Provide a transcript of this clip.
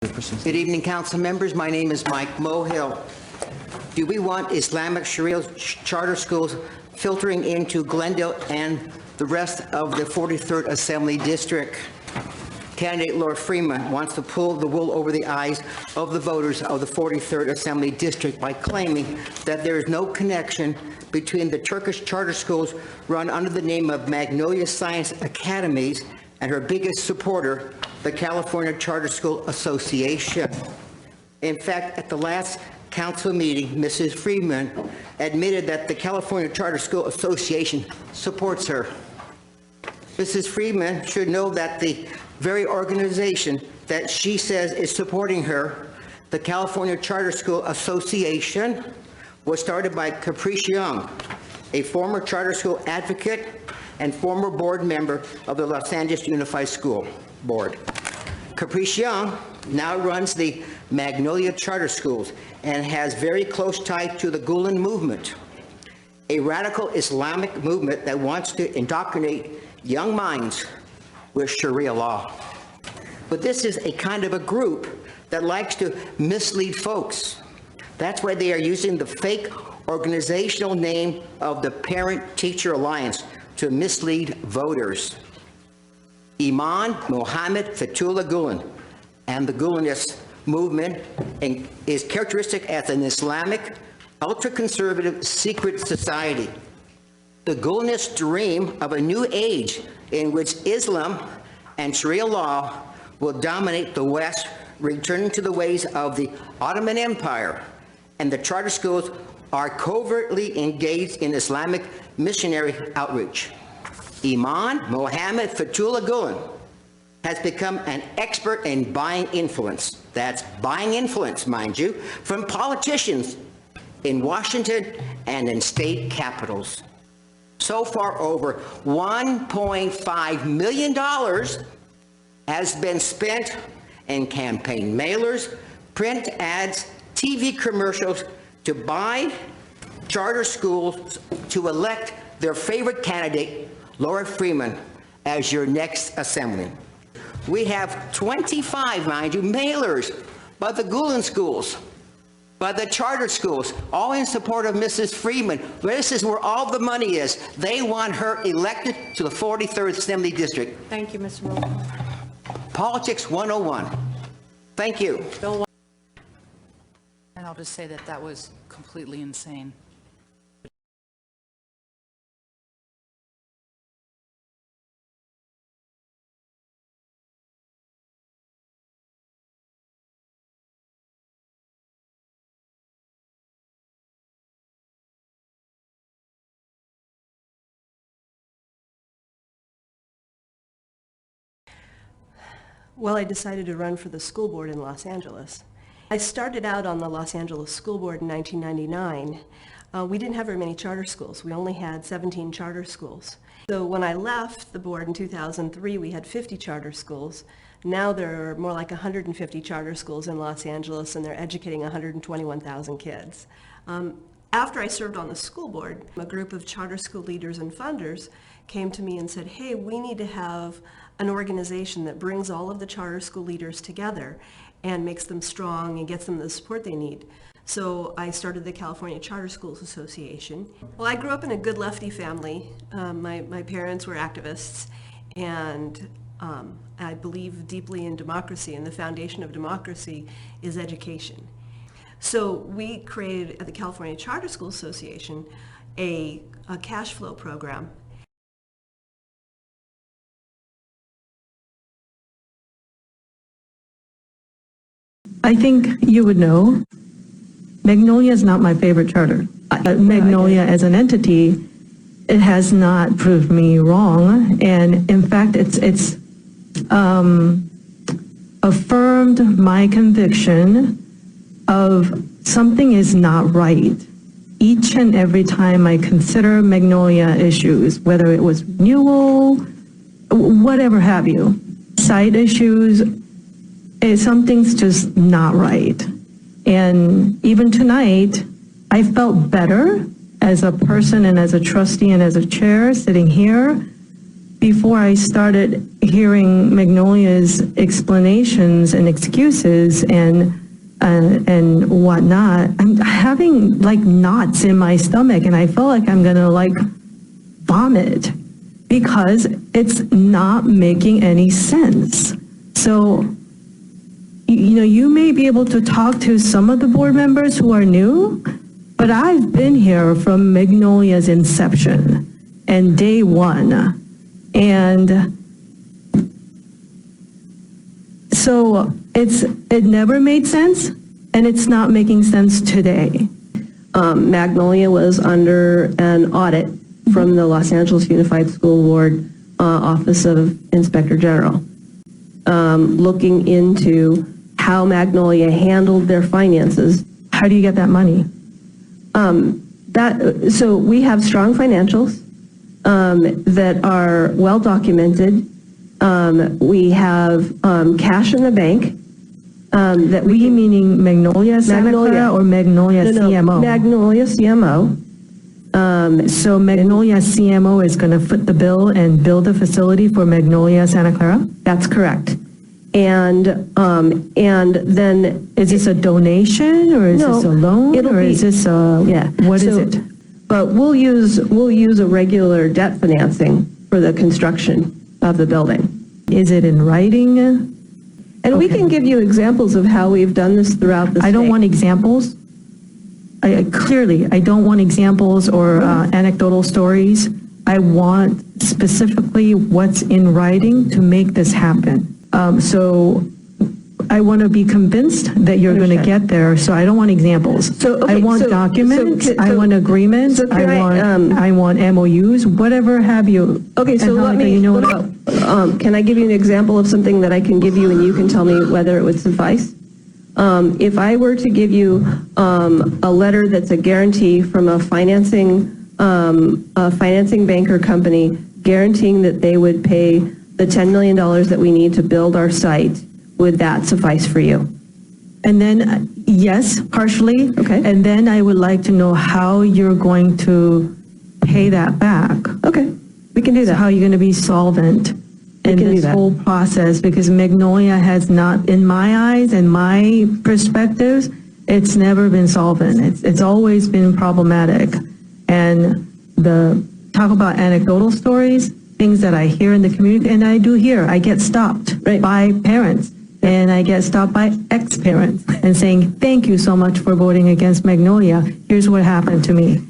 Good evening, council members. My name is Mike Mohill. Do we want Islamic Sharia charter schools filtering into Glendale and the rest of the 43rd Assembly District? Candidate Laura Freeman wants to pull the wool over the eyes of the voters of the 43rd Assembly District by claiming that there is no connection between the Turkish charter schools run under the name of Magnolia Science Academies and her biggest supporter, the California Charter School Association. In fact, at the last council meeting, Mrs. Freeman admitted that the California Charter School Association supports her. Mrs. Freeman should know that the very organization that she says is supporting her, the California Charter School Association, was started by Caprice Young, a former charter school advocate and former board member of the Los Angeles Unified School Board. Caprice Young now runs the Magnolia Charter Schools and has very close ties to the Gulen movement, a radical Islamic movement that wants to indoctrinate young minds with Sharia law. But this is a kind of a group that likes to mislead folks. That's why they are using the fake organizational name of the Parent-Teacher Alliance to mislead voters. Imam Mohammed Fethullah Gulen and the Gulenist movement is characteristic as an Islamic, ultra-conservative secret society. The Gulenists dream of a new age in which Islam and Sharia law will dominate the West, returning to the ways of the Ottoman Empire, and the charter schools are covertly engaged in Islamic missionary outreach. Imam Mohammed Fethullah Gulen has become an expert in buying influence. That's buying influence, mind you, from politicians in Washington and in state capitals. So far, over $1.5 million has been spent in campaign mailers, print ads, TV commercials to buy charter schools to elect their favorite candidate, Laura Freeman, as your next assemblyman. We have 25, mind you, mailers by the Gulen schools, by the charter schools, all in support of Mrs. Freeman. This is where all the money is. They want her elected to the 43rd Assembly District. Thank you, Mr. Mohill. Politics 101. Thank you. Bill. And I'll just say that that was completely insane. Well, I decided to run for the school board in Los Angeles. I started out on the Los Angeles School Board in 1999. We didn't have very many charter schools. We only had 17 charter schools. So when I left the board in 2003, we had 50 charter schools. Now there are more like 150 charter schools in Los Angeles, and they're educating 121,000 kids. After I served on the school board, a group of charter school leaders and funders came to me and said, hey, we need to have an organization that brings all of the charter school leaders together and makes them strong and gets them the support they need. So I started the California Charter Schools Association. Well, I grew up in a good lefty family. My parents were activists, and I believe deeply in democracy, and the foundation of democracy is education. So we created at the California Charter School Association a cash flow program. I think you would know, Magnolia is not my favorite charter. Magnolia as an entity, it has not proved me wrong, and in fact it's affirmed my conviction of something is not right. Each and every time I consider Magnolia issues, whether it was renewal, whatever have you, site issues, something's just not right. And even tonight, I felt better as a person and as a trustee and as a chair sitting here before I started hearing Magnolia's explanations and excuses and whatnot, I'm having like knots in my stomach, and I feel like I'm gonna like vomit because it's not making any sense. So, you may be able to talk to some of the board members who are new, but I've been here from Magnolia's inception and day one. And so it never made sense, and it's not making sense today. Magnolia was under an audit from the Los Angeles Unified School Board Office of Inspector General, looking into how Magnolia handled their finances. How do you get that money? So we have strong financials that are well documented. We have cash in the bank. That We meaning Magnolia Santa Clara or Magnolia CMO? Magnolia CMO. So Magnolia CMO is going to foot the bill and build a facility for Magnolia Santa Clara? That's correct. And then Is this a donation, or is No, this a loan, it'll or be- is this a, yeah. what is So- it? But we'll use a regular debt financing for the construction of the building. Is it in writing? And we Okay. can give you examples of how we've done this throughout the state. I don't want examples. Clearly, I don't want examples or anecdotal stories. I want specifically what's in writing to make this happen. So I want to be convinced that you're going to Understand. get there, so I don't want examples. So, okay, I want so- documents, so- I want agreements, so can I want MOUs, whatever have you. Okay, so Angelica, let me, you know what? can I give you an example of something that I can give you and you can tell me whether it would suffice? If I were to give you a letter that's a guarantee from a financing banker company guaranteeing that they would pay the $10 million that we need to build our site, would that suffice for you? And then, yes, partially. Okay. And then I would like to know how you're going to pay that back. Okay, we can do So that. how you're going to be solvent in can do this that. whole process, because Magnolia has not, in my eyes and my perspectives, it's never been solvent. It's always been problematic. And talk about anecdotal stories, things that I hear in the community, and I do hear, I get stopped Right. by parents, and I get stopped by ex-parents and saying, thank you so much for voting against Magnolia. Here's what happened to me.